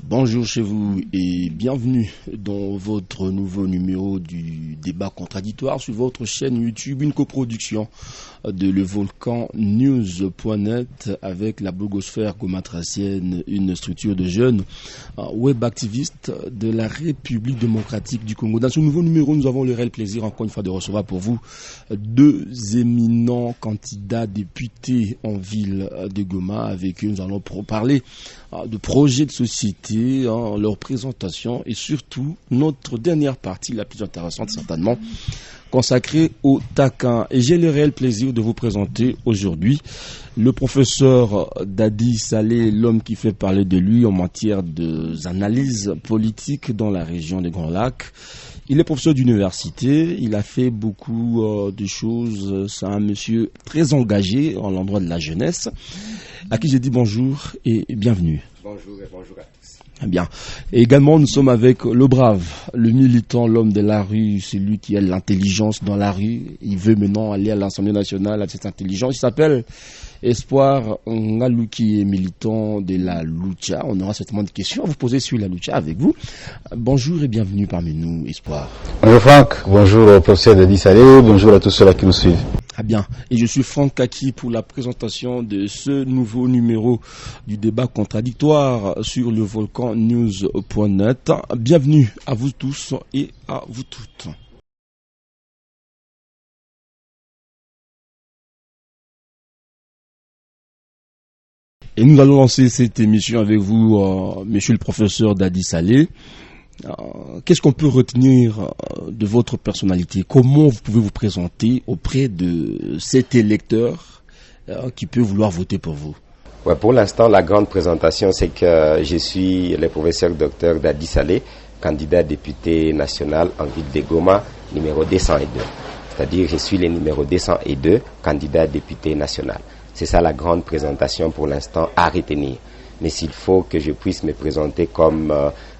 Bonjour chez vous et bienvenue dans votre nouveau numéro du débat contradictoire sur votre chaîne YouTube, une coproduction de levolcannews.net avec la blogosphère gomatracienne, une structure de jeunes web activistes de la République démocratique du Congo. Dans ce nouveau numéro, nous avons le réel plaisir encore une fois de recevoir pour vous deux éminents candidats députés en ville de Goma. Avec eux, nous allons parler de projets de société, leur présentation et surtout notre dernière partie, la plus intéressante certainement, consacrée au taquin. Et j'ai le réel plaisir de vous présenter aujourd'hui le professeur Dadi Saleh, l'homme qui fait parler de lui en matière d'analyse politique dans la région des Grands Lacs. Il est professeur d'université, il a fait beaucoup de choses, c'est un monsieur très engagé en l'endroit de la jeunesse, à qui j'ai dit bonjour et bienvenue. Bonjour et bonjour à tous. Bien. Et également, nous sommes avec le brave, le militant, l'homme de la rue, celui qui a l'intelligence dans la rue. Il veut maintenant aller à l'Assemblée nationale avec cette intelligence. Il s'appelle Espoir Ngalouki, militant de la Lucha. On aura certainement des questions à vous poser sur la Lucha avec vous. Bonjour et bienvenue parmi nous, Espoir. Bonjour Franck, bonjour au professeur Dadi Saleh, bonjour à tous ceux-là qui nous suivent. Ah bien, et je suis Franck Kaki pour la présentation de ce nouveau numéro du débat contradictoire sur le volcannews.net. Bienvenue à vous tous et à vous toutes. Et nous allons lancer cette émission avec vous, monsieur le professeur Dadi Saleh. Qu'est-ce qu'on peut retenir de votre personnalité? Comment vous pouvez vous présenter auprès de cet électeur qui peut vouloir voter pour vous? Ouais, pour l'instant, la grande présentation, c'est que je suis le professeur docteur Dadi Saleh, candidat député national en ville de Goma, numéro 202. C'est-à-dire, je suis le numéro 202, candidat député national. C'est ça la grande présentation pour l'instant à retenir. Mais s'il faut que je puisse me présenter comme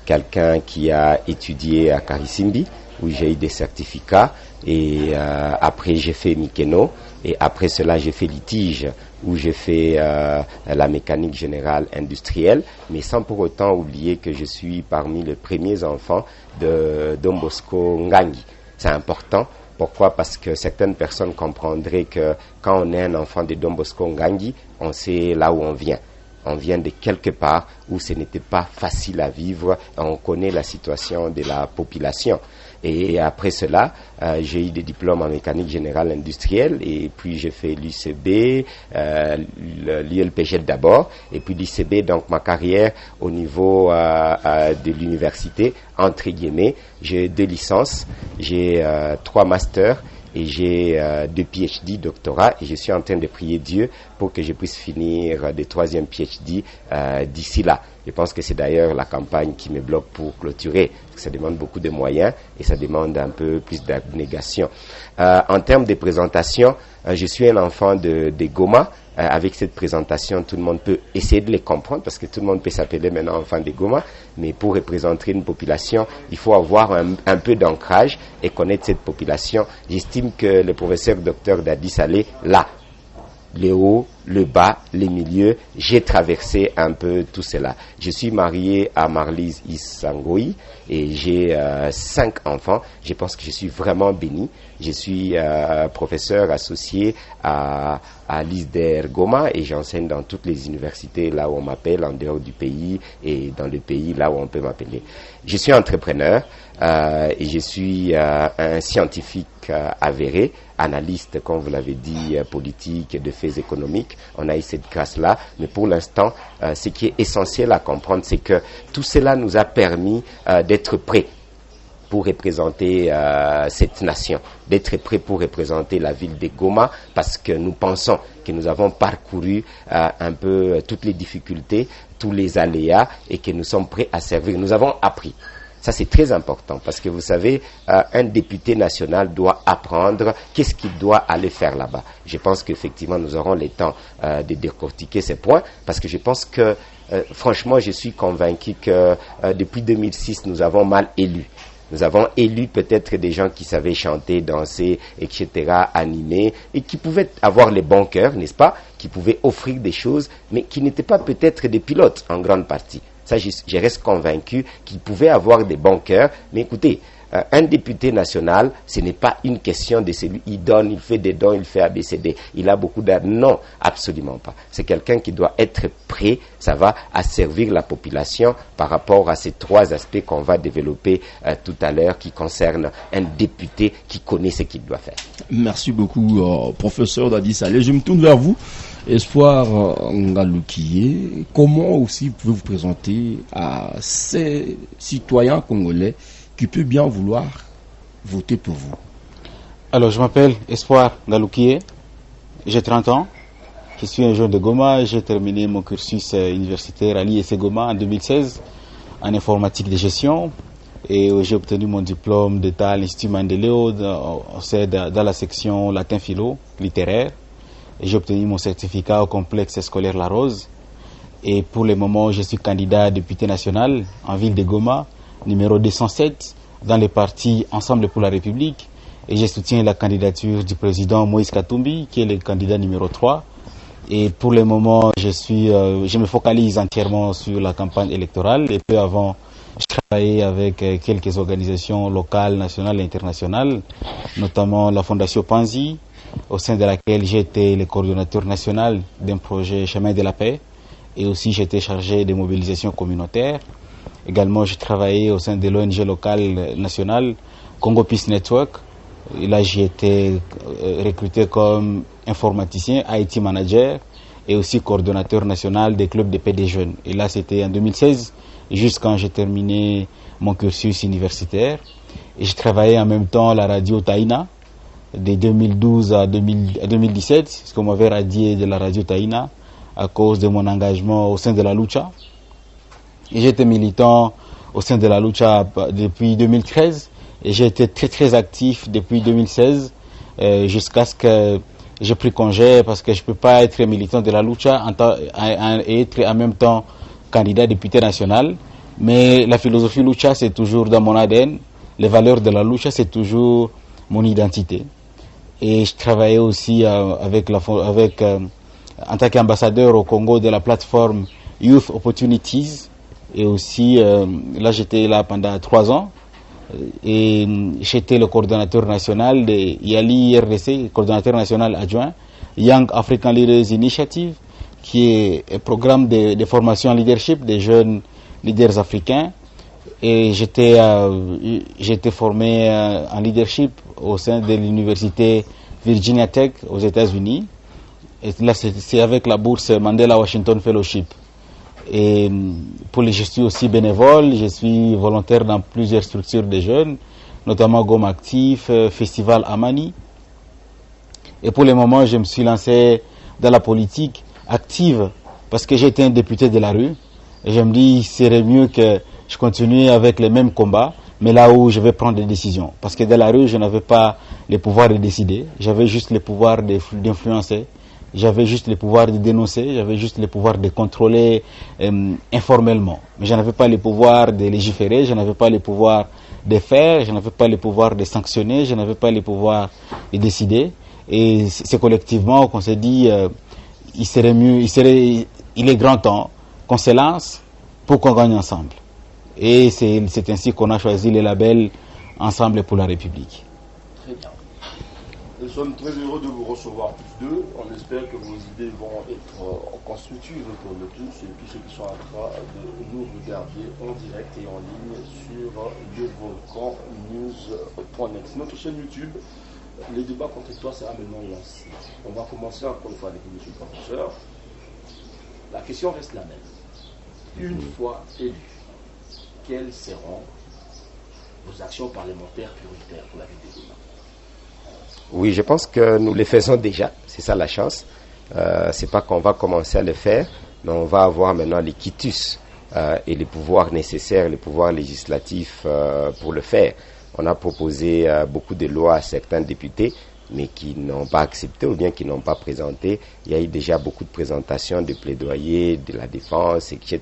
quelqu'un qui a étudié à Karisimbi, où j'ai eu des certificats, et après j'ai fait Mikeno, et après cela j'ai fait litige, où j'ai fait la mécanique générale industrielle, mais sans pour autant oublier que je suis parmi les premiers enfants de Don Bosco Ngangi. C'est important. Pourquoi? Parce que certaines personnes comprendraient que quand on est un enfant de Don Bosco Ngangi, on sait là où on vient. On vient de quelque part où ce n'était pas facile à vivre. On connaît la situation de la population. Et après cela, j'ai eu des diplômes en mécanique générale industrielle. Et puis j'ai fait l'UCB, l'ULPG d'abord. Et puis l'UCB, donc ma carrière au niveau de l'université, entre guillemets. J'ai 2 licences, j'ai 3 masters. Et j'ai 2 PhD, doctorat, et je suis en train de prier Dieu pour que je puisse finir le 3e PhD d'ici là. Je pense que c'est d'ailleurs la campagne qui me bloque pour clôturer, parce que ça demande beaucoup de moyens et ça demande un peu plus d'abnégation. En termes de présentation, je suis un enfant de Goma. Avec cette présentation, tout le monde peut essayer de les comprendre parce que tout le monde peut s'appeler maintenant enfant de Goma, mais pour représenter une population, il faut avoir un peu d'ancrage et connaître cette population. J'estime que le professeur docteur Dadi Saleh, là, le haut, le bas, les milieux, j'ai traversé un peu tout cela. Je suis marié à Marlise Issangoï et j'ai 5 enfants. Je pense que je suis vraiment béni. Je suis professeur associé à l'ISDER Goma et j'enseigne dans toutes les universités là où on m'appelle, en dehors du pays et dans le pays là où on peut m'appeler. Je suis entrepreneur et je suis un scientifique avéré, analyste, comme vous l'avez dit, politique, de faits économiques. On a eu cette grâce-là, mais pour l'instant, ce qui est essentiel à comprendre, c'est que tout cela nous a permis d'être prêts pour représenter cette nation, d'être prêts pour représenter la ville de Goma, parce que nous pensons que nous avons parcouru un peu toutes les difficultés, tous les aléas, et que nous sommes prêts à servir. Nous avons appris. Ça, c'est très important parce que vous savez, un député national doit apprendre qu'est-ce qu'il doit aller faire là-bas. Je pense qu'effectivement, nous aurons le temps de décortiquer ces points parce que je pense que, franchement, je suis convaincu que depuis 2006, nous avons mal élu. Nous avons élu peut-être des gens qui savaient chanter, danser, etc., animer, et qui pouvaient avoir les bons cœurs, n'est-ce pas, qui pouvaient offrir des choses, mais qui n'étaient pas peut-être des pilotes en grande partie. Ça, je reste convaincu qu'il pouvait avoir des bons cœurs. Mais écoutez, un député national, ce n'est pas une question de celui il donne, il fait des dons, il fait ABCD, il a beaucoup d'argent. Non, absolument pas. C'est quelqu'un qui doit être prêt, ça va, à servir la population par rapport à ces trois aspects qu'on va développer tout à l'heure, qui concernent un député qui connaît ce qu'il doit faire. Merci beaucoup, professeur Dadi Saleh. Je me tourne vers vous. Espoir Ngaloukié, comment aussi pouvez-vous vous présenter à ces citoyens congolais qui peut bien vouloir voter pour vous? Alors, je m'appelle Espoir Ngaloukié, j'ai 30 ans, je suis un jeune de Goma, j'ai terminé mon cursus universitaire à l'IEC Goma en 2016 en informatique de gestion et j'ai obtenu mon diplôme d'état à l'Institut Mandeleo dans la section latin-philo littéraire. J'ai obtenu mon certificat au complexe scolaire La Rose et pour le moment je suis candidat député national en ville de Goma, numéro 207 dans le parti Ensemble pour la République et je soutiens la candidature du président Moïse Katumbi qui est le candidat numéro 3 et pour le moment je me focalise entièrement sur la campagne électorale et peu avant je travaillais avec quelques organisations locales, nationales et internationales, notamment la Fondation Panzi, au sein de laquelle j'étais le coordonnateur national d'un projet Chemin de la Paix et aussi j'étais chargé des mobilisations communautaires. Également, j'ai travaillé au sein de l'ONG locale nationale Congo Peace Network. Et là, j'ai été recruté comme informaticien, IT manager et aussi coordonnateur national des clubs de paix des jeunes. Et là, c'était en 2016, jusqu'à quand j'ai terminé mon cursus universitaire. Et j'ai travaillé en même temps à la radio Taïna, de 2012 à 2017, parce qu'on m'avait radié de la radio Taïna à cause de mon engagement au sein de la lucha. Et j'étais militant au sein de la lucha depuis 2013 et j'ai été très très actif depuis 2016 jusqu'à ce que j'ai pris congé parce que je ne peux pas être militant de la lucha et être en même temps candidat député national. Mais la philosophie lucha c'est toujours dans mon ADN, les valeurs de la lucha c'est toujours mon identité. Et je travaillais aussi en tant qu'ambassadeur au Congo de la plateforme Youth Opportunities. Et aussi, là j'étais là pendant 3 ans et j'étais le coordonnateur national de YALI RDC, coordonnateur national adjoint, Young African Leaders Initiative, qui est un programme de formation en leadership des jeunes leaders africains. Et j'étais formé en leadership au sein de l'université Virginia Tech aux États-Unis. Et là, c'est avec la bourse Mandela Washington Fellowship. Et je suis aussi bénévole, je suis volontaire dans plusieurs structures de jeunes, notamment Goma Actif, Festival Amani. Et pour le moment, je me suis lancé dans la politique active parce que j'étais un député de la rue. Et je me dis, il serait mieux que je continue avec les mêmes combats, mais là où je vais prendre des décisions. Parce que dans la rue, je n'avais pas le pouvoir de décider, j'avais juste le pouvoir d'influencer. J'avais juste le pouvoir de dénoncer, j'avais juste le pouvoir de contrôler informellement. Mais je n'avais pas le pouvoir de légiférer, je n'avais pas le pouvoir de faire, je n'avais pas le pouvoir de sanctionner, je n'avais pas le pouvoir de décider. Et c'est collectivement qu'on s'est dit, il est grand temps qu'on se lance pour qu'on gagne ensemble. Et c'est ainsi qu'on a choisi le label Ensemble pour la République. Très bien. Nous sommes très heureux de vous recevoir tous deux. On espère que vos idées vont être constructives pour nous tous et puis ceux qui sont en train de nous regarder en direct et en ligne sur levolcannews.net. Notre chaîne YouTube, les débats contradictoires sera maintenant lancé. On va commencer encore une fois avec M. le professeur. La question reste la même. Une fois élu, quelles seront vos actions parlementaires prioritaires pour la ville de Goma? Oui, je pense que nous les faisons déjà, c'est ça la chance. C'est pas qu'on va commencer à le faire, mais on va avoir maintenant les quitus et les pouvoirs nécessaires, les pouvoirs législatifs pour le faire. On a proposé beaucoup de lois à certains députés, mais qui n'ont pas accepté ou bien qui n'ont pas présenté. Il y a eu déjà beaucoup de présentations, de plaidoyers, de la défense, etc.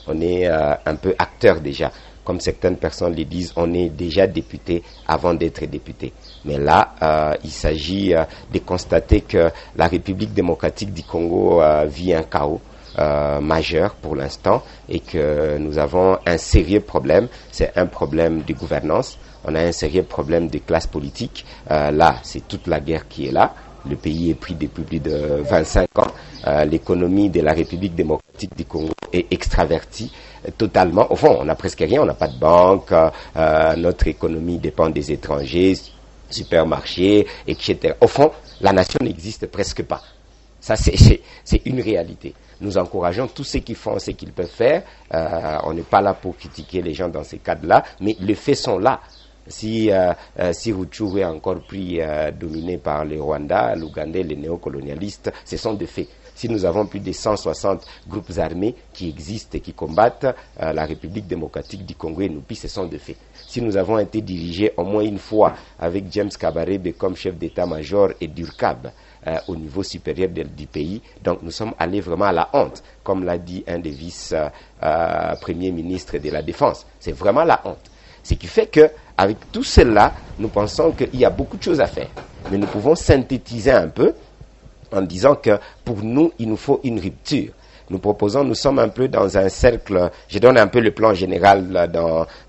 On est un peu acteur déjà. Comme certaines personnes le disent, on est déjà député avant d'être député. Mais là, il s'agit de constater que la République démocratique du Congo vit un chaos. majeur pour l'instant et que nous avons un sérieux problème. C'est un problème de gouvernance. On a un sérieux problème de classe politique. Là, c'est toute la guerre qui est là. Le pays est pris depuis plus de 25 ans. L'économie de la République démocratique du Congo est extravertie totalement. Au fond, on n'a presque rien. On n'a pas de banque. Notre économie dépend des étrangers, supermarchés, etc. Au fond, la nation n'existe presque pas. Ça, c'est une réalité. Nous encourageons tous ceux qui font ce qu'ils peuvent faire. On n'est pas là pour critiquer les gens dans ces cadres-là, mais les faits sont là. Si Rutshuru est encore pris dominé par les Rwandais, l'Ougandais, les néocolonialistes, ce sont des faits. Si nous avons plus de 160 groupes armés qui existent et qui combattent la République démocratique du Congo et Nupi, ce sont des faits. Si nous avons été dirigés au moins une fois avec James Kabarebe comme chef d'état-major et d'URCAB au niveau supérieur du pays, donc nous sommes allés vraiment à la honte, comme l'a dit un des vice-premiers ministres de la Défense. C'est vraiment la honte. Ce qui fait que avec tout cela, nous pensons qu'il y a beaucoup de choses à faire. Mais nous pouvons synthétiser un peu en disant que pour nous, il nous faut une rupture. Nous proposons, nous sommes un peu dans un cercle, je donne un peu le plan général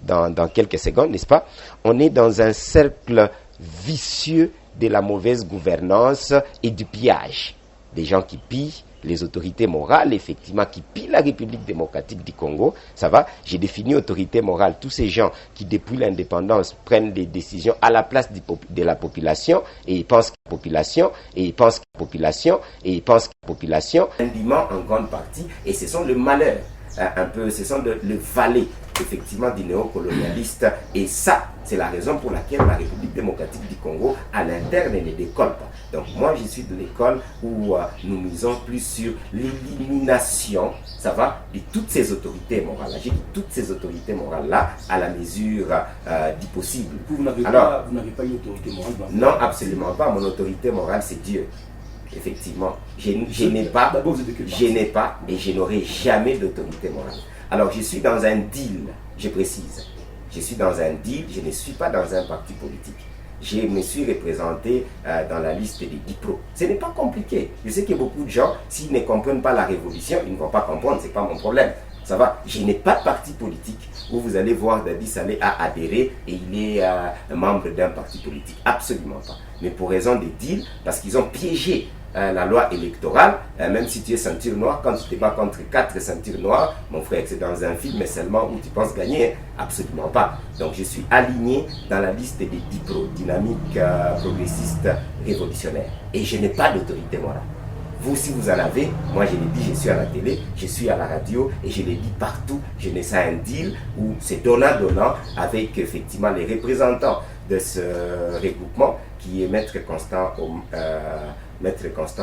dans quelques secondes, n'est-ce pas? On est dans un cercle vicieux de la mauvaise gouvernance et du pillage. Des gens qui pillent les autorités morales, effectivement, qui pillent la République démocratique du Congo, ça va. J'ai défini autorité morale, tous ces gens qui, depuis l'indépendance, prennent des décisions à la place de la population, et ils pensent que la population, et ils pensent que la population, et ils pensent que la population, indiment en grande partie, et ce sont le malheur, un peu, ce sont le valet, effectivement, du néocolonialiste, et ça, c'est la raison pour laquelle la République démocratique du Congo, à l'interne, ne décolle pas. Donc moi, je suis de l'école où nous misons plus sur l'élimination, ça va, de toutes ces autorités morales. J'ai dit toutes ces autorités morales-là, à la mesure du possible. Vous n'avez pas une autorité morale? Non, absolument pas. Mon autorité morale, c'est Dieu. Effectivement, je n'ai pas et je n'aurai jamais d'autorité morale. Alors, je suis dans un deal, je précise. Je suis dans un deal, je ne suis pas dans un parti politique. Je me suis représenté dans la liste des DIPRO. Ce n'est pas compliqué. Je sais que beaucoup de gens, s'ils ne comprennent pas la révolution, ils ne vont pas comprendre, ce n'est pas mon problème. Ça va, je n'ai pas de parti politique où vous allez voir Dadi Saleh a adhéré et il est membre d'un parti politique. Absolument pas. Mais pour raison des deals, parce qu'ils ont piégé la loi électorale, même si tu es ceinture noire, quand tu te bats contre 4 ceintures noires, mon frère, c'est dans un film mais seulement où tu penses gagner, absolument pas. Donc je suis aligné dans la liste des DIPRO, dynamique progressiste révolutionnaire. Et je n'ai pas d'autorité morale. Vous, si vous en avez, moi je l'ai dit, je suis à la télé, je suis à la radio et je l'ai dit partout. Je n'ai ça un deal où c'est donnant-donnant avec effectivement les représentants de ce regroupement qui est Maître Constant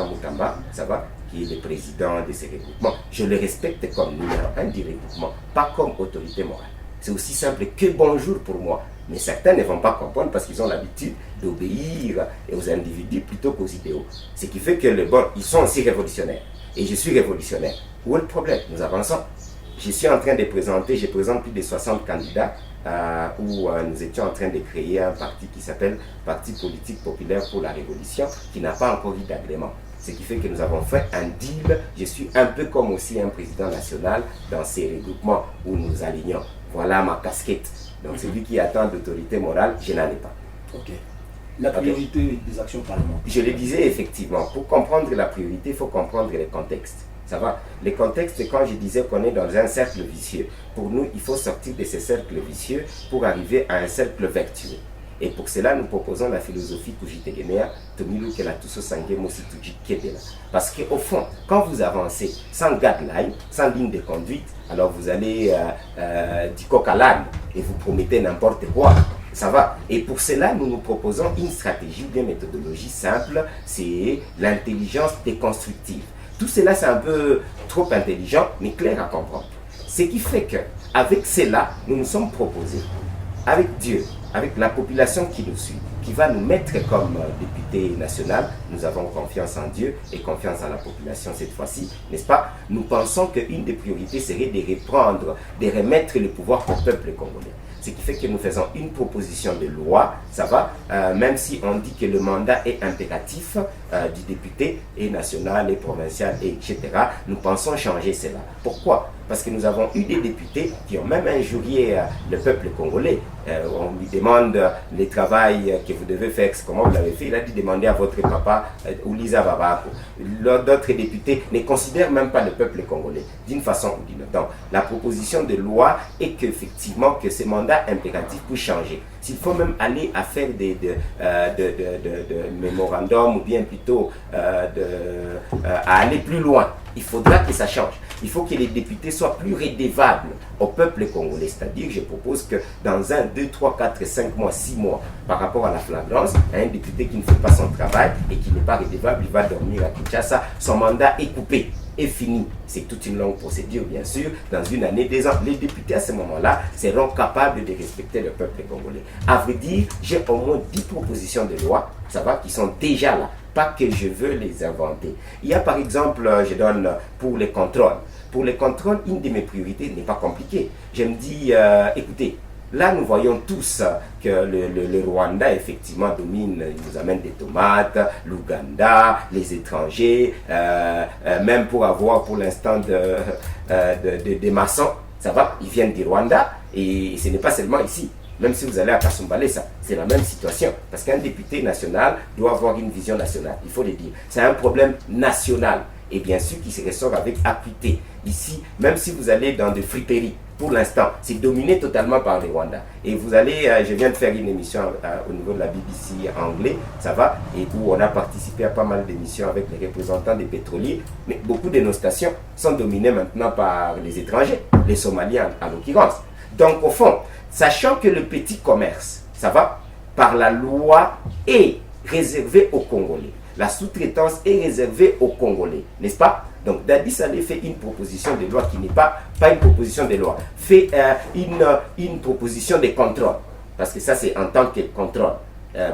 Moutamba, ça va, qui est le président de ce regroupement. Je le respecte comme numéro 1 du regroupement, pas comme autorité morale. C'est aussi simple que bonjour pour moi. Mais certains ne vont pas comprendre parce qu'ils ont l'habitude d'obéir aux individus plutôt qu'aux idéaux. Ce qui fait que ils sont aussi révolutionnaires. Et je suis révolutionnaire. Où est le problème? Nous avançons. Je suis en train de présenter, je présente plus de 60 candidats où nous étions en train de créer un parti qui s'appelle Parti politique populaire pour la révolution, qui n'a pas encore eu d'agrément. Ce qui fait que nous avons fait un deal. Je suis un peu comme aussi un président national dans ces regroupements où nous alignons. Voilà ma casquette. Donc celui qui attend d'autorité morale, je n'en ai pas. Ok. La priorité des actions parlementaires. Je le disais effectivement, pour comprendre la priorité, il faut comprendre les contextes. Ça va? Les contextes, quand je disais qu'on est dans un cercle vicieux, pour nous, il faut sortir de ce cercle vicieux pour arriver à un cercle vertueux. Et pour cela, nous proposons la philosophie Kujitegemea, Tomilu Kelatuso Sange Mosituji Kedela. Parce qu'au fond, quand vous avancez sans guideline, sans ligne de conduite, alors vous allez du coq à l'âne et vous promettez n'importe quoi. Ça va. Et pour cela, nous proposons une stratégie ou une méthodologie simple, c'est l'intelligence déconstructive. Tout cela, c'est un peu trop intelligent, mais clair à comprendre. Ce qui fait qu'avec cela, nous nous sommes proposés, avec Dieu, avec la population qui nous suit, qui va nous mettre comme député national. Nous avons confiance en Dieu et confiance en la population cette fois-ci, n'est-ce pas? Nous pensons qu'une des priorités serait de remettre le pouvoir au peuple congolais. Ce qui fait que nous faisons une proposition de loi, ça va, même si on dit que le mandat est impératif du député, et national, et provincial, et etc., nous pensons changer cela. Pourquoi? Parce que nous avons eu des députés qui ont même injurié le peuple congolais. On lui demande le travail que vous devez faire, comment vous l'avez fait. Il a dit demander à votre papa, Ouliza Babako. D'autres députés ne considèrent même pas le peuple congolais, d'une façon ou d'une autre. Donc, la proposition de loi est qu'effectivement, que ces mandats impératifs puissent changer. S'il faut même aller à faire des mémorandums, ou bien plutôt à aller plus loin, il faudra que ça change. Il faut que les députés soient plus redevables au peuple congolais. C'est-à-dire, je propose que dans 1, 2, 3, 4, 5 mois, 6 mois, par rapport à la flagrance, un député qui ne fait pas son travail et qui n'est pas redevable, il va dormir à Kinshasa, son mandat est coupé, est fini. C'est toute une longue procédure, bien sûr. Dans une année, 2 ans, les députés à ce moment-là seront capables de respecter le peuple congolais. À vrai dire, j'ai au moins 10 propositions de loi, ça va, qui sont déjà là. Pas que je veux les inventer. Il y a par exemple, je donne pour les contrôles. Pour les contrôles, une de mes priorités n'est pas compliquée. Je me dis, écoutez, là nous voyons tous que le Rwanda effectivement domine, il nous amène des tomates, l'Ouganda, les étrangers, même pour avoir pour l'instant des maçons, ça va, ils viennent du Rwanda et ce n'est pas seulement ici. Même si vous allez à Kasumbalé, c'est la même situation. Parce qu'un député national doit avoir une vision nationale, il faut le dire. C'est un problème national. Et bien sûr qui se ressort avec acuité. Ici, même si vous allez dans des friperies, pour l'instant, c'est dominé totalement par les Rwandais. Et vous allez, je viens de faire une émission au niveau de la BBC anglais, ça va, et où on a participé à pas mal d'émissions avec les représentants des pétroliers. Mais beaucoup de nos stations sont dominées maintenant par les étrangers, les Somaliens en l'occurrence. Donc au fond, sachant que le petit commerce, ça va, par la loi, est réservé aux Congolais. La sous-traitance est réservée aux Congolais, n'est-ce pas? Donc Dadi Saleh fait une proposition de loi qui n'est pas une proposition de loi, fait une proposition de contrôle, parce que ça c'est en tant que contrôle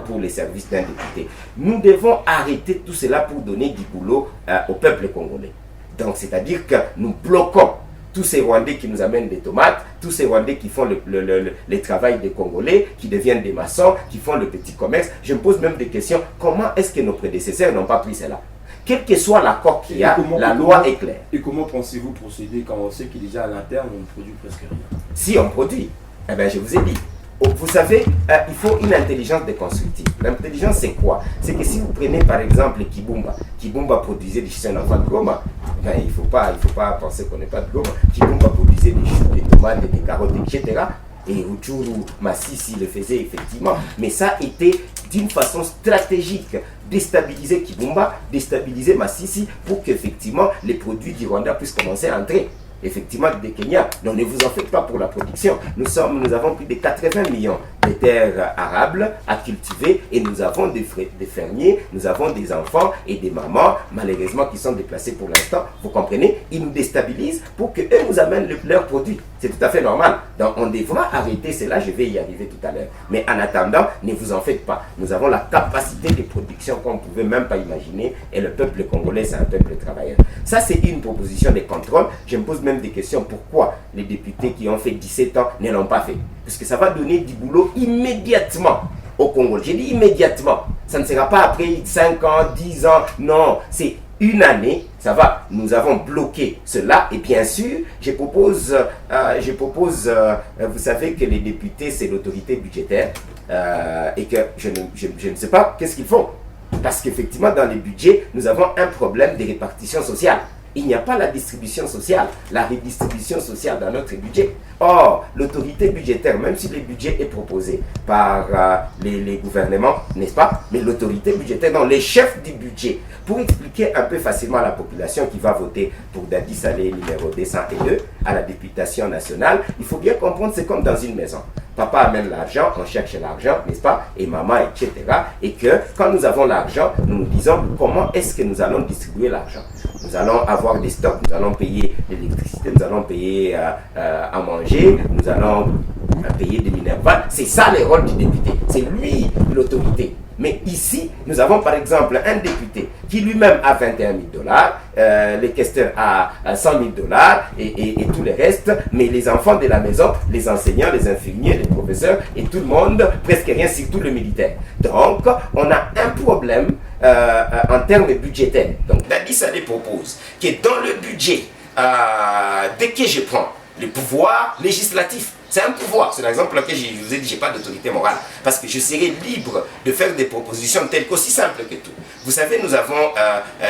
pour les services d'un député. Nous devons arrêter tout cela pour donner du boulot au peuple congolais. Donc c'est-à-dire que nous bloquons tous ces Rwandais qui nous amènent des tomates, tous ces Rwandais qui font le travail des Congolais, qui deviennent des maçons, qui font le petit commerce. Je me pose même des questions. Comment est-ce que nos prédécesseurs n'ont pas pris cela? Quel que soit l'accord qu'il y a, la loi est claire. Et comment pensez-vous procéder quand on sait qu'il déjà à l'interne, on ne produit presque rien? Si on produit, eh bien je vous ai dit. Vous savez, il faut une intelligence de constructive. L'intelligence, c'est quoi? C'est que si vous prenez par exemple Kibumba produisait des chiens d'enfants de Goma, ben, il ne faut pas penser qu'on n'est pas de Goma. Kibumba produisait des choux, des tomates, des carottes, etc. Et Rutshuru Masisi le faisait effectivement. Mais ça était d'une façon stratégique. Déstabiliser Kibumba, déstabiliser Masisi pour qu'effectivement les produits du Rwanda puissent commencer à entrer. Effectivement des Kenya. Donc ne vous en faites pas pour la production. Nous avons plus de 80 millions de terres arables à cultiver et nous avons des fermiers, nous avons des enfants et des mamans, malheureusement qui sont déplacés pour l'instant. Vous comprenez? Ils nous déstabilisent pour qu'eux nous amènent leurs produits. C'est tout à fait normal. Donc on devra arrêter cela, je vais y arriver tout à l'heure. Mais en attendant, ne vous en faites pas. Nous avons la capacité de production qu'on ne pouvait même pas imaginer et le peuple congolais, c'est un peuple travailleur. Ça, c'est une proposition de contrôle. Je me pose même des questions. Pourquoi les députés qui ont fait 17 ans ne l'ont pas fait? Parce que ça va donner du boulot immédiatement au Congo. J'ai dit immédiatement. Ça ne sera pas après 5 ans, 10 ans. Non, c'est une année, ça va. Nous avons bloqué cela et bien sûr, je propose, vous savez que les députés, c'est l'autorité budgétaire et que je ne sais pas qu'est-ce qu'ils font. Parce qu'effectivement, dans les budgets, nous avons un problème de répartition sociale. Il n'y a pas la distribution sociale, la redistribution sociale dans notre budget. Or, l'autorité budgétaire, même si le budget est proposé par les gouvernements, n'est-ce pas? Mais l'autorité budgétaire, non, les chefs du budget, pour expliquer un peu facilement à la population qui va voter pour Dadi Saleh numéro 202 à la députation nationale, il faut bien comprendre, c'est comme dans une maison. Papa amène l'argent, on cherche l'argent, n'est-ce pas? Et maman, etc. Et que quand nous avons l'argent, nous nous disons comment est-ce que nous allons distribuer l'argent. Nous allons avoir des stocks, nous allons payer l'électricité, nous allons payer à manger, nous allons un pays de Minerval. C'est ça le rôle du député. C'est lui l'autorité. Mais ici, nous avons par exemple un député qui lui-même a 21 000 $, les questeurs a 100 000 $ et tout le reste, mais les enfants de la maison, les enseignants, les infirmiers, les professeurs et tout le monde, presque rien, surtout le militaire. Donc, on a un problème en termes budgétaires. Donc, Dadi Saleh propose que dans le budget, dès que je prends le pouvoir législatif, c'est un pouvoir, c'est l'exemple que je vous ai dit, je n'ai pas d'autorité morale, parce que je serai libre de faire des propositions telles qu'aussi simples que tout. Vous savez, nous avons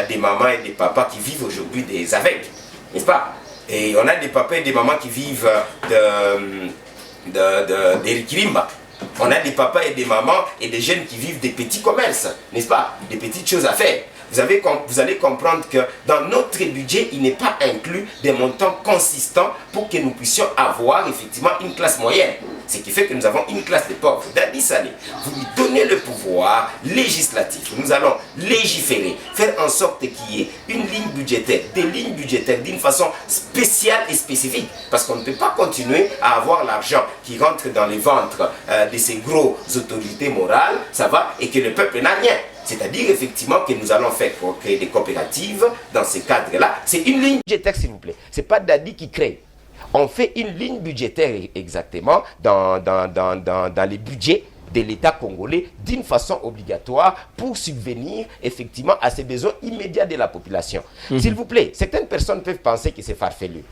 des mamans et des papas qui vivent aujourd'hui des aveugles, n'est-ce pas? Et on a des papas et des mamans qui vivent des kilimba. On a des papas et des mamans et des jeunes qui vivent des petits commerces, n'est-ce pas? Des petites choses à faire. Vous allez comprendre que dans notre budget, il n'est pas inclus des montants consistants pour que nous puissions avoir effectivement une classe moyenne. Ce qui fait que nous avons une classe de pauvres. Dadi Saleh, vous lui donnez le pouvoir législatif. Nous allons légiférer, faire en sorte qu'il y ait une ligne budgétaire, des lignes budgétaires d'une façon spéciale et spécifique. Parce qu'on ne peut pas continuer à avoir l'argent qui rentre dans les ventres de ces grosses autorités morales, ça va, et que le peuple n'a rien. C'est-à-dire effectivement que nous allons faire pour créer des coopératives dans ces cadres-là. C'est une ligne budgétaire, s'il vous plaît. Ce n'est pas Dadi qui crée. On fait une ligne budgétaire exactement dans les budgets de l'État congolais d'une façon obligatoire pour subvenir effectivement à ces besoins immédiats de la population. S'il vous plaît, certaines personnes peuvent penser que c'est farfelu.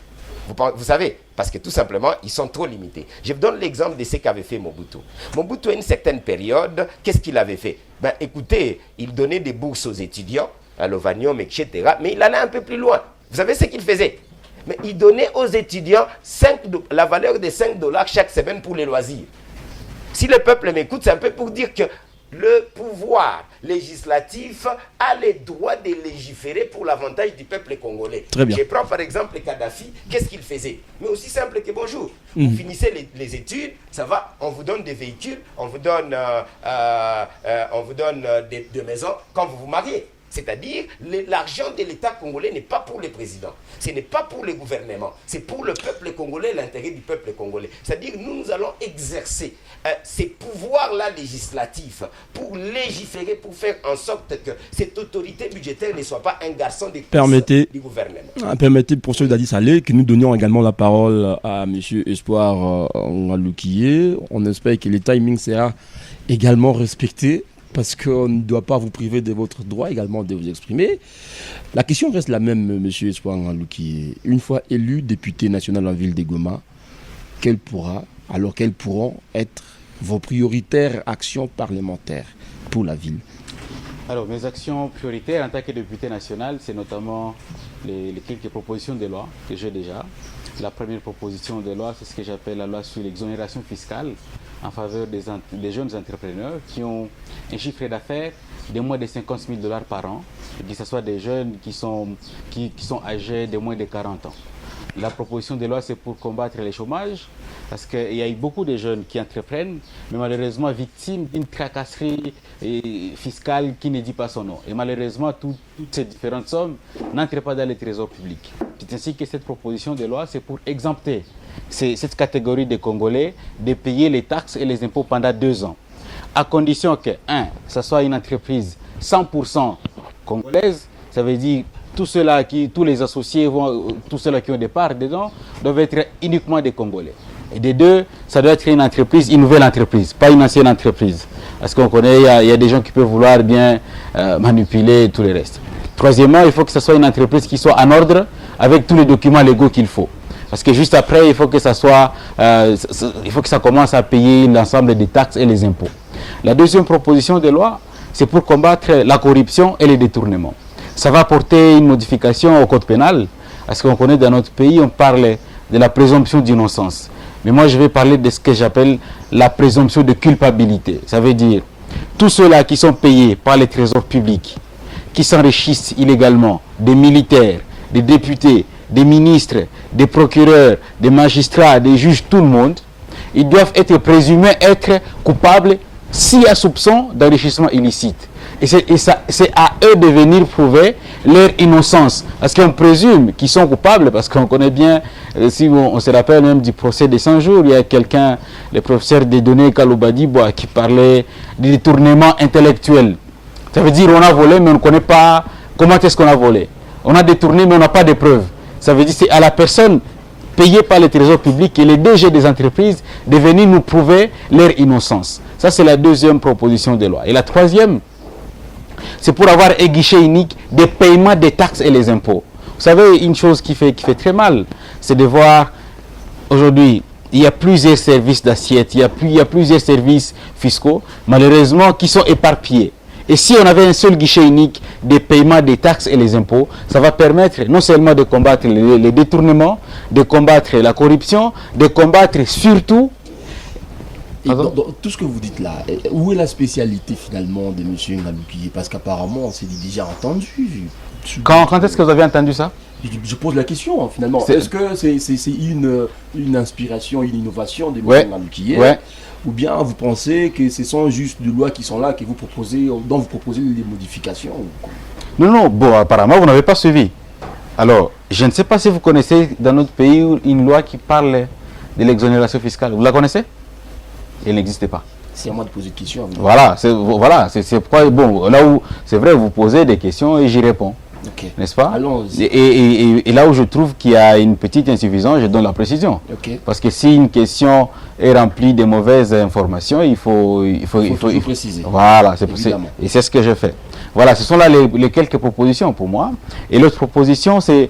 Vous savez, parce que tout simplement, ils sont trop limités. Je vous donne l'exemple de ce qu'avait fait Mobutu. Mobutu, à une certaine période, qu'est-ce qu'il avait fait? Ben, écoutez, il donnait des bourses aux étudiants, à l'Ovanium, etc. Mais il allait un peu plus loin. Vous savez ce qu'il faisait? Mais il donnait aux étudiants la valeur de 5 $ chaque semaine pour les loisirs. Si le peuple m'écoute, c'est un peu pour dire que le pouvoir législatif a le droit de légiférer pour l'avantage du peuple congolais. Très bien. Je prends par exemple Kadhafi, qu'est-ce qu'il faisait? Mais aussi simple que bonjour. Vous finissez les études, ça va, on vous donne des véhicules, on vous donne des maisons quand vous vous mariez. C'est-à-dire, l'argent de l'État congolais n'est pas pour le président, ce n'est pas pour le gouvernement, c'est pour le peuple congolais, l'intérêt du peuple congolais. C'est-à-dire, nous allons exercer ces pouvoirs-là législatifs pour légiférer, pour faire en sorte que cette autorité budgétaire ne soit pas un garçon de du gouvernement. Permettez, professeur Dadi Saleh, que nous donnions également la parole à M. Espoir Ngaloukié. On espère que le timing sera également respecté, parce qu'on ne doit pas vous priver de votre droit également de vous exprimer. La question reste la même, M. Espoir Ngaloukié. Une fois élu député national en ville de Goma, quelles pourront être vos prioritaires actions parlementaires pour la ville? Alors, mes actions prioritaires en tant que député national, c'est notamment les quelques propositions de loi que j'ai déjà. La première proposition de loi, c'est ce que j'appelle la loi sur l'exonération fiscale en faveur des jeunes entrepreneurs qui ont un chiffre d'affaires de moins de 50 000 $ par an, que ce soit des jeunes qui sont âgés de moins de 40 ans. La proposition de loi, c'est pour combattre le chômage, parce qu'il y a eu beaucoup de jeunes qui entreprennent, mais malheureusement victimes d'une tracasserie fiscale qui ne dit pas son nom. Et malheureusement, toutes ces différentes sommes n'entrent pas dans le trésor public. C'est ainsi que cette proposition de loi, c'est pour exempter cette catégorie de Congolais de payer les taxes et les impôts pendant 2 ans. À condition que, ce soit une entreprise 100% congolaise, ça veut dire tous les associés, tous ceux qui ont des parts dedans, doivent être uniquement des Congolais. Et des deux, ça doit être une nouvelle entreprise, pas une ancienne entreprise. Parce qu'on connaît, il y a des gens qui peuvent vouloir bien manipuler tout le reste. Troisièmement, il faut que ce soit une entreprise qui soit en ordre avec tous les documents légaux qu'il faut. Parce que juste après, il faut que ça commence à payer l'ensemble des taxes et les impôts. La deuxième proposition de loi, c'est pour combattre la corruption et les détournements. Ça va apporter une modification au code pénal, parce qu'on connaît dans notre pays, on parle de la présomption d'innocence. Mais moi, je vais parler de ce que j'appelle la présomption de culpabilité. Ça veut dire, tous ceux-là qui sont payés par les trésors publics, qui s'enrichissent illégalement, des militaires, des députés, des ministres, des procureurs, des magistrats, des juges, tout le monde, ils doivent être présumés être coupables s'il y a soupçon d'enrichissement illicite. Et c'est à eux de venir prouver leur innocence. Parce qu'on présume qu'ils sont coupables, parce qu'on connaît bien, si on se rappelle même du procès des 100 jours, il y a quelqu'un, le professeur Dieudonné Kaloubadi, qui parlait du détournement intellectuel. Ça veut dire on a volé, mais on ne connaît pas comment est-ce qu'on a volé. On a détourné, mais on n'a pas de preuves. Ça veut dire que c'est à la personne payée par le trésor public et les DG des entreprises de venir nous prouver leur innocence. Ça, c'est la deuxième proposition de loi. Et la troisième, c'est pour avoir un guichet unique des paiements des taxes et les impôts. Vous savez, une chose qui fait très mal, c'est de voir aujourd'hui, il y a plusieurs services d'assiette, il y a plusieurs services fiscaux, malheureusement, qui sont éparpillés. Et si on avait un seul guichet unique des paiements des taxes et les impôts, ça va permettre non seulement de combattre les détournements, de combattre la corruption, de combattre surtout... Et dans tout ce que vous dites là, où est la spécialité finalement de M. Ngaloukié? Parce qu'apparemment, on s'est déjà entendu. Quand est-ce que vous avez entendu ça? Je pose la question, hein, finalement. Est-ce que c'est une inspiration, une innovation de M. Ngaloukié, ou bien vous pensez que ce sont juste des lois qui sont là, que vous proposez, dont vous proposez des modifications? Non, bon, apparemment, vous n'avez pas suivi. Alors, je ne sais pas si vous connaissez dans notre pays une loi qui parle de l'exonération fiscale. Vous la connaissez? Elle n'existe pas. C'est à moi de poser des questions. Voilà, c'est pourquoi, bon, là où, c'est vrai, vous posez des questions et j'y réponds. Okay. N'est-ce pas? Et là où je trouve qu'il y a une petite insuffisance, je donne la précision. Okay. Parce que si une question est remplie de mauvaises informations, il faut préciser. Voilà, et c'est ce que je fais. Voilà, ce sont là les quelques propositions pour moi. Et l'autre proposition, c'est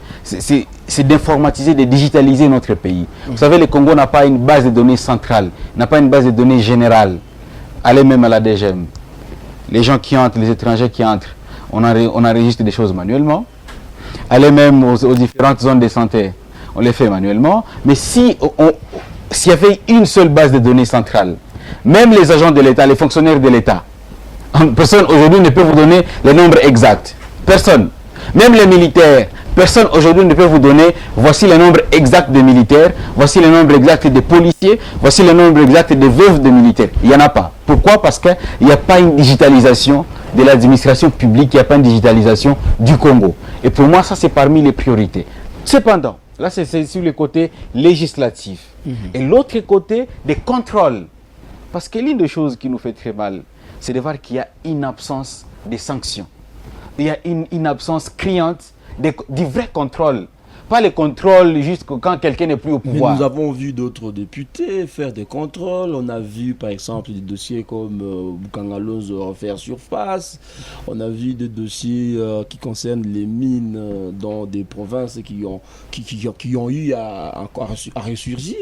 d'informatiser, de digitaliser notre pays. Vous savez, le Congo n'a pas une base de données centrale, n'a pas une base de données générale. Allez même à la DGM. Les gens qui entrent, les étrangers qui entrent, on enregistre des choses manuellement. Allez même aux différentes zones de santé, on les fait manuellement. Mais s'il y avait une seule base de données centrale, même les agents de l'État, les fonctionnaires de l'État, personne aujourd'hui ne peut vous donner les nombres exacts. Personne. Même les militaires, personne aujourd'hui ne peut vous donner voici le nombre exact de militaires, voici le nombre exact de policiers, voici le nombre exact de veuves de militaires. Il n'y en a pas. Pourquoi? Parce qu'il n'y a pas une digitalisation de l'administration publique, il n'y a pas une digitalisation du Congo. Et pour moi, ça c'est parmi les priorités. Cependant, là c'est sur le côté législatif. Et l'autre côté des contrôles. Parce que l'une des choses qui nous fait très mal, c'est de voir qu'il y a une absence de sanctions. Il y a une absence criante du vrai contrôle. Pas le contrôle juste quand quelqu'un n'est plus au pouvoir. Mais nous avons vu d'autres députés faire des contrôles. On a vu par exemple des dossiers comme Boukangalonzo refaire surface. On a vu des dossiers qui concernent les mines dans des provinces qui ont eu à ressurgir.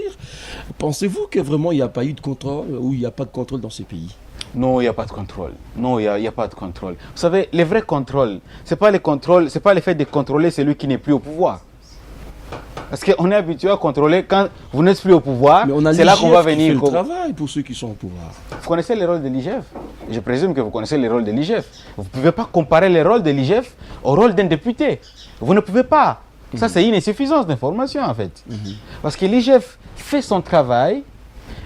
Pensez-vous que vraiment il n'y a pas eu de contrôle ou il n'y a pas de contrôle dans ces pays? Non, il n'y a pas de contrôle. Non, il n'y a pas de contrôle. Vous savez, les vrais contrôles, ce n'est pas le fait de contrôler celui qui n'est plus au pouvoir. Parce qu'on est habitué à contrôler quand vous n'êtes plus au pouvoir. C'est là qu'on va venir. Le travail pour ceux qui sont au pouvoir. Vous connaissez le rôle de l'IGF? Je présume que vous connaissez le rôle de l'IGF. Vous ne pouvez pas comparer le rôle de l'IGF au rôle d'un député. Vous ne pouvez pas. Ça, c'est une insuffisance d'information en fait. Parce que l'IGF fait son travail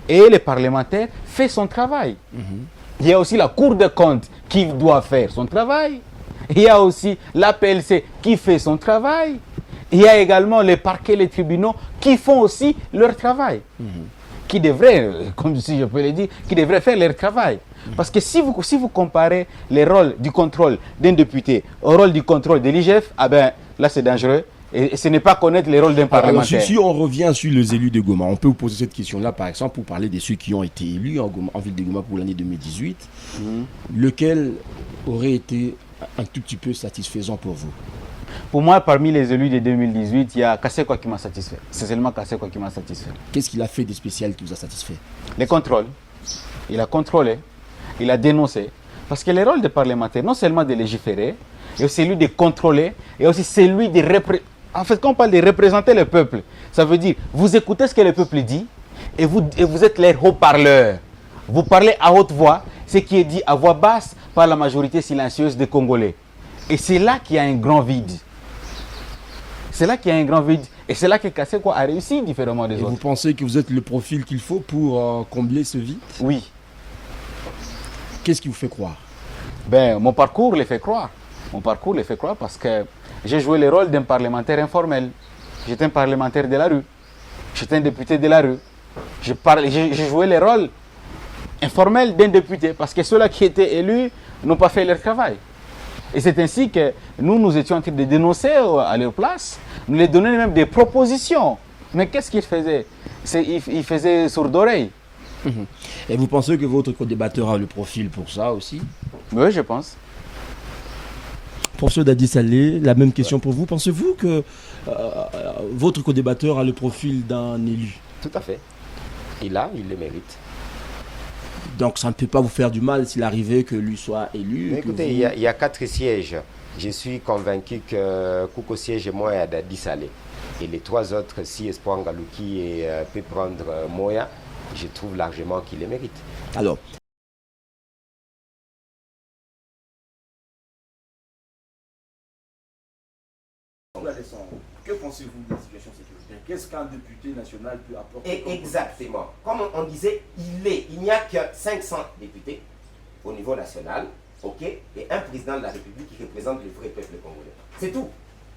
et le parlementaire fait son travail. Il y a aussi la Cour des comptes qui doit faire son travail. Il y a aussi l'APLC qui fait son travail. Il y a également les parquets, les tribunaux qui font aussi leur travail. Qui devraient, comme si je peux le dire, qui devraient faire leur travail. Parce que si vous comparez les rôles du contrôle d'un député au rôle du contrôle de l'IGF, ah ben là c'est dangereux. Et ce n'est pas connaître les rôles d'un parlementaire. Alors, si on revient sur les élus de Goma, on peut vous poser cette question-là, par exemple, pour parler de ceux qui ont été élus en ville de Goma pour l'année 2018. Lequel aurait été un tout petit peu satisfaisant pour vous? Pour moi, parmi les élus de 2018, il y a Kassekwa qui m'a satisfait. C'est seulement Kassekwa qui m'a satisfait. Qu'est-ce qu'il a fait de spécial qui vous a satisfait? Les contrôles. Il a contrôlé, il a dénoncé. Parce que le rôle des parlementaires, non seulement de légiférer, il y a aussi celui de contrôler, et aussi celui de représenter. En fait, quand on parle de représenter le peuple, ça veut dire, vous écoutez ce que le peuple dit, et vous êtes les haut-parleurs. Vous parlez à haute voix, ce qui est dit à voix basse par la majorité silencieuse des Congolais. Et c'est là qu'il y a un grand vide. C'est là qu'il y a un grand vide. Et c'est là que Kassekwa a réussi différemment des autres. Vous pensez que vous êtes le profil qu'il faut pour combler ce vide? Oui. Qu'est-ce qui vous fait croire? Ben, mon parcours les fait croire. Mon parcours les fait croire parce que j'ai joué le rôle d'un parlementaire informel. J'étais un parlementaire de la rue. J'étais un député de la rue. J'ai joué le rôle informel d'un député parce que ceux-là qui étaient élus n'ont pas fait leur travail. Et c'est ainsi que nous étions en train de dénoncer à leur place. Nous les donnions même des propositions. Mais qu'est-ce qu'ils faisaient? Ils faisaient sourd d'oreille. Et vous pensez que votre co-débatteur a le profil pour ça aussi? Oui, je pense. Professeur Dadi Saleh, la même question pour vous. Pensez-vous que votre co-débatteur a le profil d'un élu? Tout à fait. Il le mérite. Donc ça ne peut pas vous faire du mal s'il arrivait que lui soit élu. Mais écoutez, il y a 4 sièges. Je suis convaincu que Kouko siège moi à Dadi Saleh. Et les 3 autres, si Espoir Ngalouki peut prendre Moya, je trouve largement qu'il les mérite. Alors, que pensez-vous de la situation sécuritaire? Qu'est-ce qu'un député national peut apporter? Exactement. Comme on disait, il n'y a que 500 députés au niveau national, ok, et un président de la République qui représente le vrai peuple congolais. C'est tout.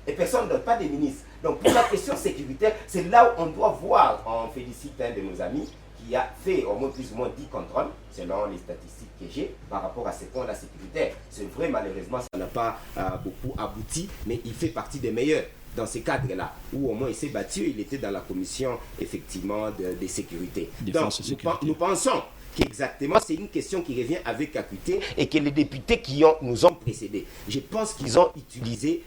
Et personne ne donne pas de ministre. Donc pour la question sécuritaire, c'est là où on doit voir. On félicite un de nos amis qui a fait au moins plus ou moins 10 contrôles, selon les statistiques que j'ai, par rapport à ces points-là sécuritaires. C'est vrai, malheureusement, ça n'a pas beaucoup abouti, mais il fait partie des meilleurs dans ces cadres-là, où au moins il s'est battu, il était dans la commission, effectivement, de sécurité. Défense et Donc, sécurité. nous pensons qu'exactement, c'est une question qui revient avec acuité et que les députés qui nous ont précédés, je pense qu'ils ont utilisé